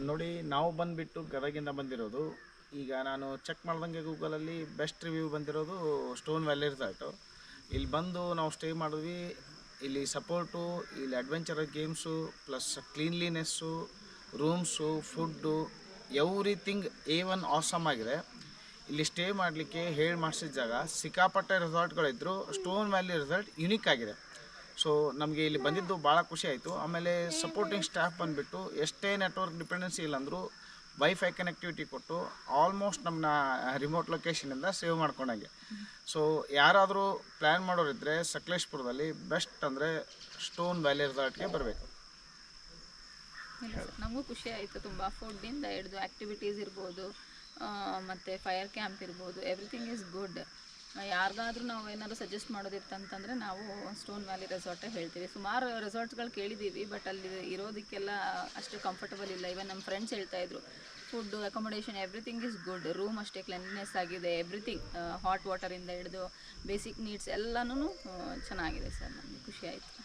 ನೋಡಿ, ನಾವು ಬಂದುಬಿಟ್ಟು ಗದಗಿಂದ ಬಂದಿರೋದು. ಈಗ ನಾನು ಚೆಕ್ ಮಾಡ್ದಂಗೆ ಗೂಗಲಲ್ಲಿ ಬೆಸ್ಟ್ ರಿವ್ಯೂ ಬಂದಿರೋದು ಸ್ಟೋನ್ ವ್ಯಾಲಿ ರೆಸಾರ್ಟು. ಇಲ್ಲಿ ಬಂದು ನಾವು ಸ್ಟೇ ಮಾಡಿದ್ವಿ. ಇಲ್ಲಿ ಸಪೋರ್ಟು, ಇಲ್ಲಿ adventurous games, plus cleanliness, rooms, food, everything A1 awesome ಆಗಿದೆ. ಇಲ್ಲಿ ಸ್ಟೇ ಮಾಡಲಿಕ್ಕೆ ಹೇಳಿ ಮಾಡಿಸಿದ ಜಾಗ. ಸಿಕ್ಕಾಪಟ್ಟೆ ರೆಸಾರ್ಟ್ಗಳಿದ್ರು, ಸ್ಟೋನ್ ವ್ಯಾಲಿ ರೆಸಾರ್ಟ್ ಯುನಿಕ್ ಆಗಿದೆ. ಸೊ ನಮಗೆ ಇಲ್ಲಿ ಬಂದಿದ್ದು ಭಾಳ ಖುಷಿ ಆಯಿತು. ಆಮೇಲೆ ಸಪೋರ್ಟಿಂಗ್ ಸ್ಟಾಫ್ ಬಂದುಬಿಟ್ಟು ಎಷ್ಟೇ ನೆಟ್ವರ್ಕ್ ಡಿಪೆಂಡೆನ್ಸಿ ಇಲ್ಲಾಂದರೂ ವೈಫೈ ಕನೆಕ್ಟಿವಿಟಿ ಕೊಟ್ಟು ಆಲ್ಮೋಸ್ಟ್ ನಮ್ಮನ್ನ ರಿಮೋಟ್ ಲೊಕೇಶನಿಂದ ಸೇವ್ ಮಾಡ್ಕೊಂಡಂಗೆ. ಸೊ ಯಾರಾದರೂ ಪ್ಲ್ಯಾನ್ ಮಾಡೋರಿದ್ದರೆ ಸಕಲೇಶ್ಪುರದಲ್ಲಿ ಬೆಸ್ಟ್ ಅಂದರೆ ಸ್ಟೋನ್ ವ್ಯಾಲಿ ರೆಸಾರ್ಟ್ಗೆ ಬರಬೇಕು. ನಮಗೂ ಖುಷಿ ಆಯಿತು ತುಂಬ. ಫುಡ್ಡಿಂದ ಹಿಡಿದು ಆ್ಯಕ್ಟಿವಿಟೀಸ್ ಇರ್ಬೋದು, ಮತ್ತು ಫೈರ್ ಕ್ಯಾಂಪ್ ಇರ್ಬೋದು, ಎವ್ರಿಥಿಂಗ್ ಈಸ್ ಗುಡ್. ಯಾರಿಗಾದ್ರೂ ನಾವು ಏನಾದರೂ ಸಜೆಸ್ಟ್ ಮಾಡೋದಿತ್ತಂತಂದರೆ ನಾವು ಸ್ಟೋನ್ ವ್ಯಾಲಿ ರೆಸಾರ್ಟೇ ಹೇಳ್ತೀವಿ. ಸುಮಾರು ರೆಸಾರ್ಟ್ಸ್ಗಳು ಕೇಳಿದ್ದೀವಿ, ಬಟ್ ಅಲ್ಲಿ ಇರೋದಕ್ಕೆಲ್ಲ ಅಷ್ಟು ಕಂಫರ್ಟಬಲ್ ಇಲ್ಲ. ಇವನ್ ನಮ್ಮ ಫ್ರೆಂಡ್ಸ್ ಹೇಳ್ತಾಯಿದ್ರು, food, accommodation everything is good. Room ಅಷ್ಟೇ ಕ್ಲೆನ್ಲಿನೆಸ್ ಆಗಿದೆ, ಎವ್ರಿಥಿಂಗ್ ಹಾಟ್ ವಾಟರಿಂದ ಹಿಡಿದು ಬೇಸಿಕ್ ನೀಡ್ಸ್ ಎಲ್ಲನೂ ಚೆನ್ನಾಗಿದೆ ಸರ್. ನಮಗೆ ಖುಷಿ ಆಯಿತು.